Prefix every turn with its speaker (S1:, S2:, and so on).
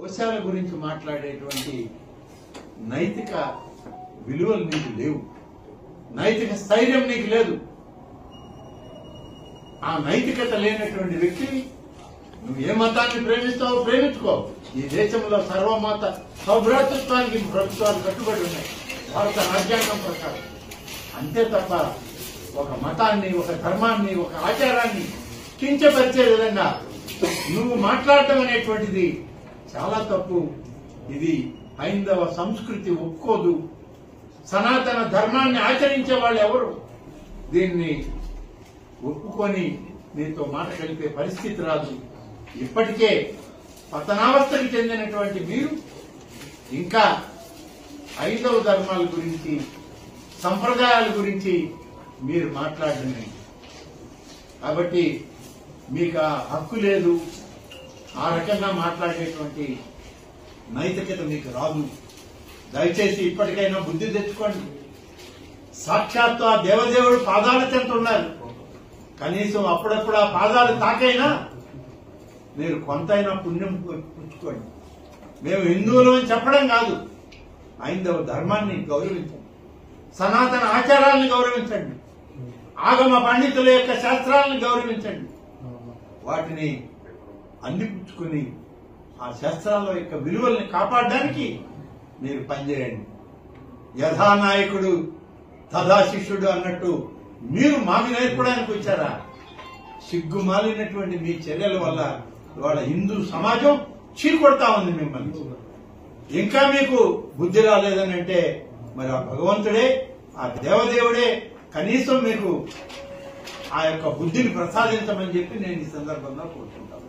S1: దోషాల గురించి మాట్లాడేటువంటి నైతిక విలువలు నీకు లేవు, నైతిక స్థైర్యం నీకు లేదు. ఆ నైతికత లేనటువంటి వ్యక్తిని నువ్వు ఏ మతాన్ని ప్రేమిస్తావో ప్రేమించుకో. ఈ దేశంలో సర్వమత సౌభ్రాతృత్వానికి ప్రభుత్వాలు కట్టుబడి ఉన్నాయి భారత రాజ్యాంగం ప్రకారం. అంతే తప్ప ఒక మతాన్ని, ఒక ధర్మాన్ని, ఒక ఆచారాన్ని కించపరిచే విధంగా నువ్వు మాట్లాడటం అనేటువంటిది చాలా తప్పు. ఇది హైందవ సంస్కృతి ఒప్పుకోదు. సనాతన ధర్మాన్ని ఆచరించే వాళ్ళు ఎవరు దీన్ని ఒప్పుకొని నీతో మాట కలిపే పరిస్థితి రాదు. ఇప్పటికే పతనావస్థకి చెందినటువంటి మీరు ఇంకా హైందవ ధర్మాల గురించి, సంప్రదాయాల గురించి మీరు మాట్లాడమే. కాబట్టి మీకు ఆ హక్కు లేదు, ఆ రకంగా మాట్లాడేటువంటి నైతికత మీకు రాదు. దయచేసి ఇప్పటికైనా బుద్ధి తెచ్చుకోండి. సాక్షాత్తు ఆ దేవదేవుడు పాదాల చెంత ఉన్నారు. కనీసం అప్పుడప్పుడు ఆ పాదాలు తాకైనా మీరు కొంతైనా పుణ్యం పుచ్చుకోండి. మేము హిందువులు అని చెప్పడం కాదు, హైందవ ధర్మాన్ని గౌరవించండి, సనాతన ఆచారాలను గౌరవించండి, ఆగమ పండితుల యొక్క శాస్త్రాలను గౌరవించండి. వాటిని అందిపుచ్చుకుని ఆ శాస్త్రాల యొక్క విలువల్ని కాపాడడానికి మీరు పనిచేయండి. యథా నాయకుడు తథా శిష్యుడు అన్నట్టు మీరు మాకు నేర్పడానికి వచ్చారా? సిగ్గుమాలినటువంటి మీ చర్యల వల్ల ఇవాళ హిందూ సమాజం చీకొడతా ఉంది మిమ్మల్ని. ఇంకా మీకు బుద్ధి రాలేదని అంటే మరి ఆ భగవంతుడే, ఆ దేవదేవుడే కనీసం మీకు ఆ యొక్క బుద్ధిని ప్రసాదించమని చెప్పి నేను ఈ సందర్భంగా కోరుకుంటాను.